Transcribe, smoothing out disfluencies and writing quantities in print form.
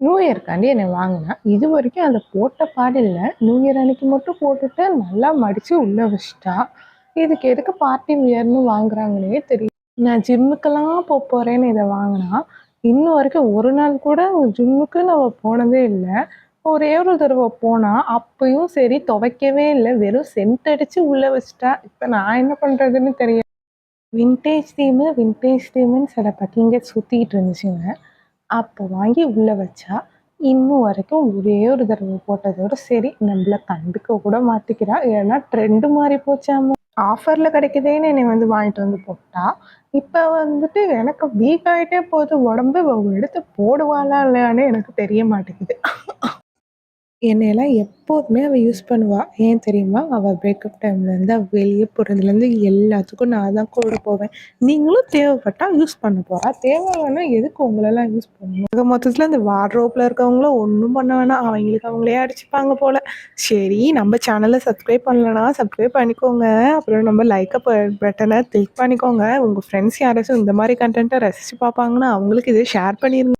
New இயர்க்காண்டி என்னை வாங்கினா இது வரைக்கும் அதை போட்ட பாடில்லை. நியூ இயர் அன்னைக்கு மட்டும் போட்டுட்டு நல்லா மடித்து உள்ளே வச்சிட்டா. இதுக்கு எதுக்கு பார்ட்டி வியர்னு வாங்குறாங்கன்னே தெரியல. நான் ஜிம்முக்கெல்லாம் போகிறேன்னு இதை வாங்கினா இன்னும் வரைக்கும் ஒரு நாள் கூட ஜிம்முக்கு நான் போனதே இல்லை. ஒரே ஒரு தடவை போனா அப்பயும் சரி துவைக்கவே இல்லை, வெறும் சென்ட் அடிச்சு உள்ள வச்சுட்டா. இப்போ நான் என்ன பண்றதுன்னு தெரியல. வின்டேஜ் தீமுன்னு சில பக்கிங்க சுத்திட்டு இருந்துச்சுங்க. அப்போ வாங்கி உள்ள வச்சா இன்னும் வரைக்கும் ஒரே ஒரு தடவை போட்டதோட சரி, நம்மள கண்டுக்க கூட மாட்டிக்கிறா. ஏன்னா ட்ரெண்டு மாறி போச்சாம. ஆஃபர்ல கிடைக்குதேன்னு என்னை வாங்கிட்டு வந்து போட்டா. இப்போ எனக்கு வீக் ஆயிட்டே போகுது உடம்பு. எடுத்து போடுவாளா இல்லையான்னு எனக்கு தெரிய மாட்டேங்குது. என்னையெல்லாம் எப்போதுமே அவள் யூஸ் பண்ணுவாள். ஏன் தெரியுமா? அவள் பிரேக்கப் டைம்லேருந்து அவள் வெளியே போகிறதுலேருந்து எல்லாத்துக்கும் நான் தான் கூட போவேன். நீங்களும் தேவைப்பட்டால் யூஸ் பண்ண போகிறா, தேவைன்னா எதுக்கு உங்களெல்லாம் யூஸ் பண்ணணும்? மொத்தத்தில் அந்த வார்ட்ரோப்பில் இருக்கவங்களும் ஒன்றும் பண்ண வேணாம், அவங்களுக்கு அவங்களே அடிச்சுப்பாங்க போல். சரி, நம்ம சேனலை சப்ஸ்கிரைப் பண்ணலன்னா சப்ஸ்கிரைப் பண்ணிக்கோங்க. அப்புறம் நம்ம லைக்கை பட்டனை கிளிக் பண்ணிக்கோங்க. உங்கள் ஃப்ரெண்ட்ஸ் யாராச்சும் இந்த மாதிரி கண்டென்ட்டை ரசித்து பார்ப்பாங்கன்னா அவங்களுக்கு இதை ஷேர் பண்ணிடுங்க.